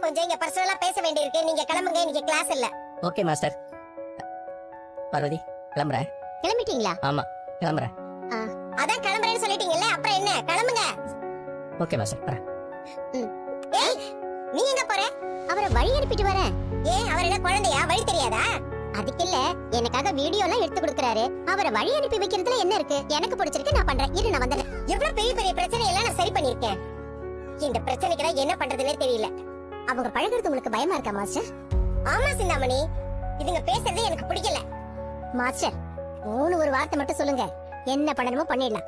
கொஞ்சம் இங்க பர்சனலா பேச வேண்டியிருக்கு. நீங்க கிளம்புங்க, இன்னைக்கு கிளாஸ் இல்ல. Okay master. பார்வதி கிளம்புறேன். கிளம்பிட்டீங்களா? ஆமா கிளம்புறேன். அதான் கிளம்புறேன்னு சொல்லிட்டீங்கல்ல, அப்புறம் என்ன? கிளம்புங்க. ஓகே மாஸ்டர் வரேன். ஏய், நீ எங்க போற? அவரை வழி அனுப்பிட்டு வரேன். ஏன் அவர் என்ன குழந்தையா, வழி தெரியாதா? அதுக்கு இல்ல, எனக்காக வீடியோ எல்லாம் எடுத்து கொடுக்கறாரு. அவரை வழி அனுப்பி வைக்கிறதுல என்ன இருக்கு? எனக்கு பிடிச்சிருக்கு, நான் பண்றேன். இரு, நான் வந்துறேன். எவ்வளவு பெரிய பெரிய பிரச்சனை எல்லாம் நான் சரி பண்ணிருக்கேன். இந்த பிரச்சனைக்கு தான் என்ன பண்றதுன்னே தெரியல. அவங்க பழகுறது உங்களுக்கு பயமா இருக்கா மாஸ்டர்? ஆமா சிந்தாமணி, இதுங்க பேசுறது எனக்கு பிடிக்கல. மாஸ்டர், ஒரு வார்த்தை மட்டும் சொல்லுங்க, என்ன பண்ணணுமோ பண்ணிடலாம்.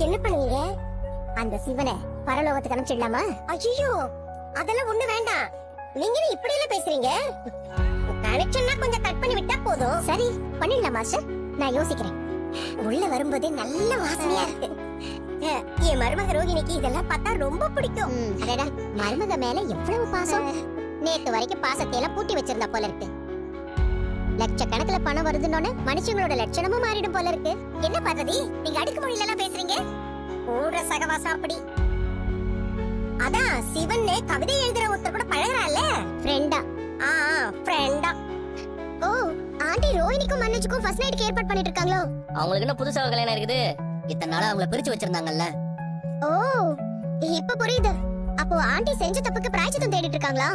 என்ன பண்ணுவீங்க? அந்த சிவனை பரலோகத்துக்கு அனுப்பிச்சிடலாமா? ஐயோ, அதெல்லாம் ஒண்ணு வேண்டாம். நீங்க இப்படி எல்லாம் பேசுறீங்க. கனெக்ஷன்னா கொஞ்சம் கட் பண்ணி விட்டா போதும். சரி, பண்ணிடலாம் மாஸ்டர். நான் யோசிக்கிறேன். உள்ள வரும்போதே நல்ல வாசனையா இருக்கு. என் மருமக ரோகிணிக்கு இதெல்லாம் பார்த்தா ரொம்ப பிடிக்கும். அடடா, மருமக மேல எவ்வளவு பாசம். நேத்து வரைக்கும் பாசத்தை எல்லாம் பூட்டி வச்சிருந்தா போல இருக்கு. லட்சக்கணக்குல பணம் வருதுன்னு மனுஷங்களோட லட்சணமும் மாறிடும் போல இருக்கு. என்ன பார்வதி, நீங்க அடுக்குமொழியில எல்லாம் பேசுறீங்க? ஊர சகவாசம் அப்படி. அதான் சிவன் கவிதை எழுதுற ஒருத்தர் கூட பழகுறால. ஃப்ரெண்டா? ஃப்ரெண்டா. ஓ, ஆண்டி ரோஹிணிக்கும் மன்னஜுக்கும் ஃபர்ஸ்ட் நைட்க்கு ஏற்பாடு பண்ணிட்டு இருக்காங்களோ? அவங்களுக்கு என்ன புதுசா கல்யாணம் இருக்குது? இத்தனை நாளா அவங்கள பிரிச்சு வச்சிருந்தாங்கல்ல. ஓ, இப்ப புரியுது. அப்போ ஆண்டி செஞ்ச தப்புக்கு பிராயச்சித்தம் தேடிட்டு இருக்காங்களா?